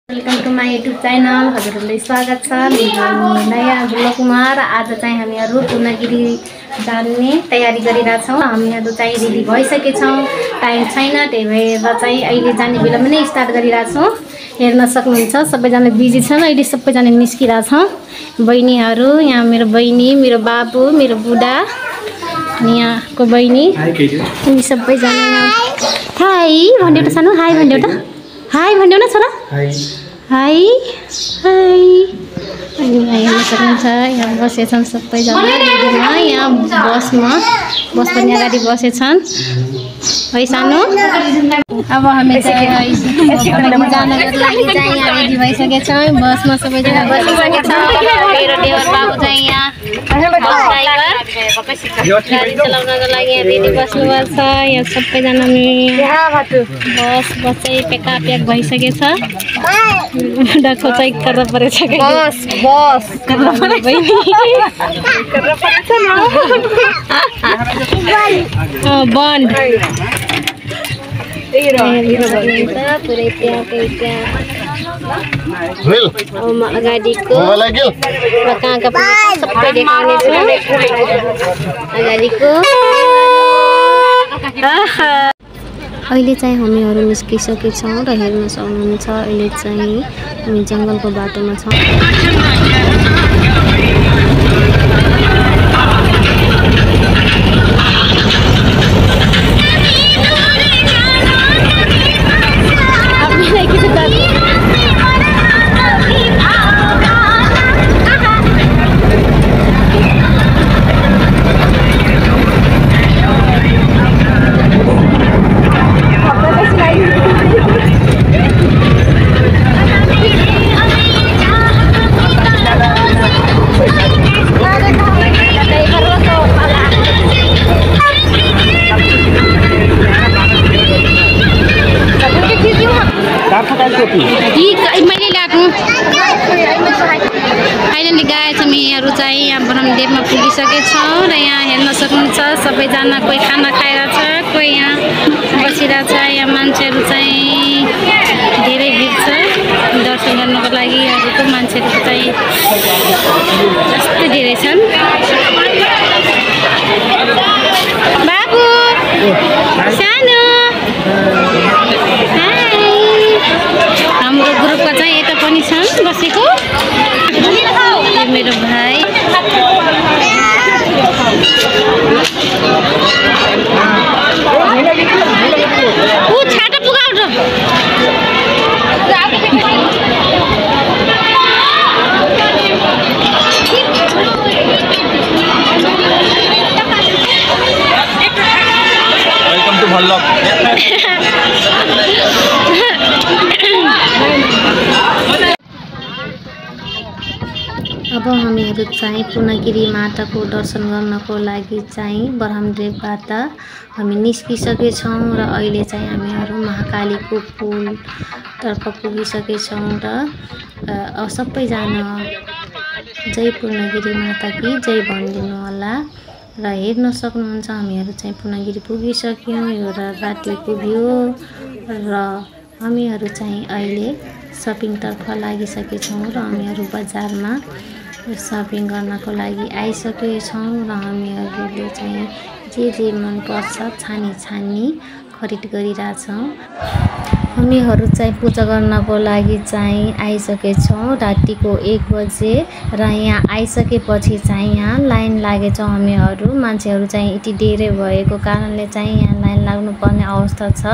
Welcome to my YouTube channel. हजुरहरूलाई स्वागत छ नयाँ ब्लगमा। र आज चाहिँ हामीहरू पूर्णगिरी जाने तयारी गरिरहेछौँ। हामीहरू चाहिँ रेडी भइसकेछौँ, टाइम छैन, त्यही भएर चाहिँ अहिले जाने बेलामा नै स्टार्ट गरिरहेछौँ। हेर्न सक्नुहुन्छ सबैजना बिजी छन्, अहिले सबैजना निस्किरहेछौँ। बहिनीहरू यहाँ, मेरो बहिनी, मेरो बाबु, मेरो बुढा, यहाँको बहिनी, अनि सबैजना हाई भन्यो त सानो, हाई भन्यो त, हाई भन्यो न छोरा, हाई हाई। अनि यहाँ हेर्न सक्नुहुन्छ यहाँ बसेछन् सबैजना रेडीमा, यहाँ बस पनि अगाडि बसेछन् है सानो। अब हामी चाहिँ जानको लागि चाहिँ यहाँ रेडी भइसकेछौँ। बसमा सबैजना बसिसकेछौँ। मेरो देवर बाबु चाहिँ यहाँ गाडी चलाउनको लागि यहाँ रेडी बस्नुभएको छ। यहाँ सबैजना बस चाहिँ प्याक भइसकेछ। बुढाको चाहिँ कर्र परेछ बन्द पुरै त्यहाँ अगाडिको कहाँका सबै देखाउने छ। अगाडिको अहिले चाहिँ हामीहरू निस्किसकेछौँ र हेर्न सक्नुहुन्छ अहिले चाहिँ हामी जङ्गलको बाटोमा छौँ। मैले ल्याएको फाइनली गएछ। हामीहरू चाहिँ यहाँ ब्रह्मदेवमा पुगिसकेछौँ र यहाँ हेर्न सक्नुहुन्छ सबैजना कोही खाना खाइरहेछ, कोही यहाँ बसिरहेछ। यहाँ मान्छेहरू चाहिँ धेरै भिड छ दर्शन गर्नको लागि। अरूको मान्छेहरू चाहिँ जस्तै धेरै छन्। बाबु सानो हाम्रो ग्रुपको चाहिँ यता पनि छन् बसेको। मेरो भाइ छाटा पुगाउ। Welcome two भल्लभ। अब हामीहरू चाहिँ पूर्णगिरी माताको दर्शन गर्नको लागि चाहिँ ब्रह्मदेवबाट हामी निस्किसकेछौँ र अहिले चाहिँ हामीहरू महाकालीको पुलतर्फ पुगिसकेछौँ। र सबैजना जय पूर्णगिरी माता कि जय भनिदिनु होला। र हेर्न सक्नुहुन्छ हामीहरू चाहिँ पूर्णगिरी पुगिसक्यौँ। एउटा राति पुग्यो र हामीहरू चाहिँ अहिले सपिङतर्फ लागिसकेछौँ र हामीहरू बजारमा सपिङ गर्नको लागि आइसकेछौँ। र हामीहरूले चाहिँ जे मनपर्छ छानी खरिद गरिरहेछौँ। हामीहरू चाहिँ पूजा गर्नको लागि चाहिँ आइसकेछौँ रातिको 1 बजे। र यहाँ आइसकेपछि चाहिँ यहाँ लाइन लागेछौँ। हामीहरू मान्छेहरू चाहिँ यति धेरै भएको कारणले चाहिँ यहाँ लाइन लाग्नुपर्ने अवस्था छ।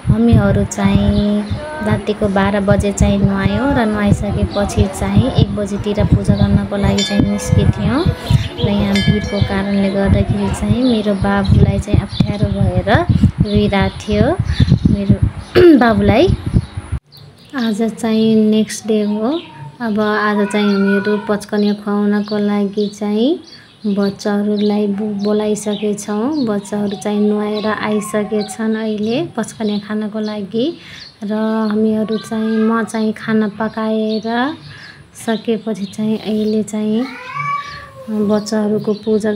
हामीहरू चाहिँ रातिको 12 बजे चाहिँ नुहायौँ र नुहाइसकेपछि चाहिँ 1 बजेतिर पूजा गर्नको लागि चाहिँ निस्किथ्यौँ। र यहाँ भिडको कारणले गर्दाखेरि चाहिँ मेरो बाबुलाई चाहिँ अप्ठ्यारो भएर रोइरहेको थियो। मेरो बाबुलाई आज चाहिँ नेक्स्ट डे हो। अब आज चाहिँ हामीहरू पचकन्या खुवाउनको लागि चाहिँ बच्चाहरूलाई बोलाइसकेछौँ। बच्चाहरू चाहिँ नुहाएर आइसकेछन् अहिले पचकन्या खानको लागि। र हामीहरू चाहिँ म चाहिँ खाना पकाएर सकेपछि चाहिँ अहिले चाहिँ बच्चाहरूको पूजा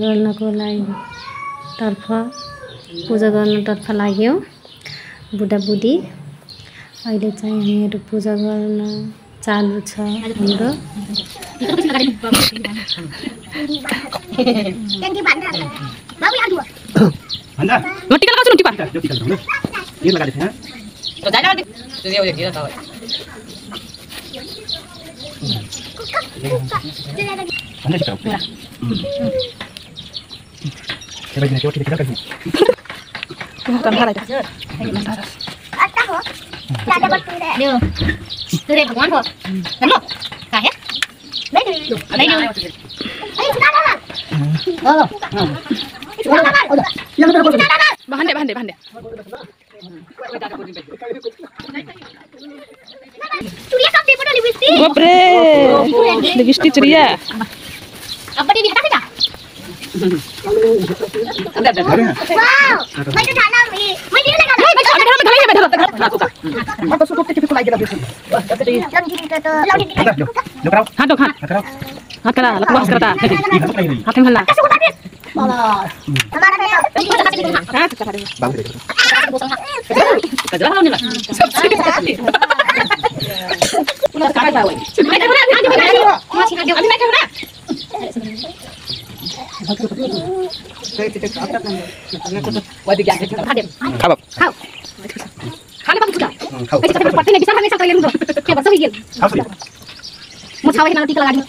गर्नतर्फ लाग्यौँ बुढाबुढी। अहिले चाहिँ हामीहरू पूजा गर्न चालु छ हाम्रो। भगवान हो भांडे भांडे भांडे बापरे लिपस्टिक चुरिया अब बड़ी हटा देगा वाओ मैं तो खाना मैं नहीं लगा मैं तो सुबह के पिको लाइक हाथ दो हाथ हाथ करा लपवास करता हाथ में हल्ला बाबा हमारा हाथ करा दे बाबू दे कजरा हां नहीं उना का का वही मैं तो ना आगे बना दो मछली का दो अभी मैं क्या ना खाओ खाओ खाने बाबू खुदा ऐसे तो पत्ते नहीं बिचार हमेशा तो ये रुको क्या बस हो गया मुझे खावे ना टिकला गाड़ी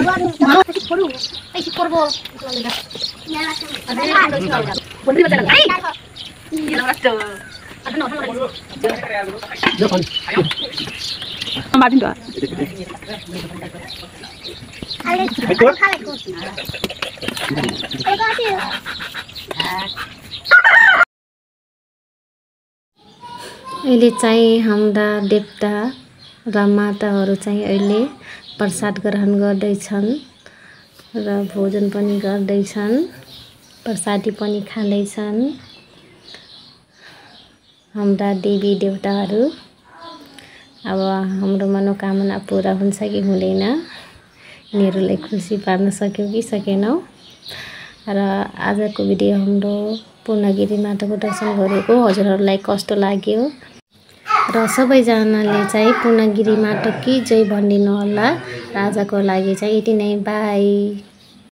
मारो ऐसे करो ऐसे करबो बोली बता नहीं ये रास्ता अदनो हम बादिन तो अहिले चाहिँ हाम्रा देवता र माताहरू चाहिँ अहिले प्रसाद ग्रहण गर्दैछन् र भोजन पनि गर्दैछन्, प्रसादी पनि खाँदैछन्। हाम्रा देवी देवताहरू अब हाम्रो मनोकामना पूरा हुन्छ कि हुँदैन, यिनीहरूलाई खुसी पार्न सक्यौँ कि सकेनौँ। र आजको भिडियो हाम्रो पूर्णगिरी माताको दर्शन गरेको हजुरहरूलाई कस्तो लाग्यो र सबैजनाले चाहिँ पूर्णगिरी माता की जय भनिदिनु होला। आजको लागि चाहिँ यति नै, बाई।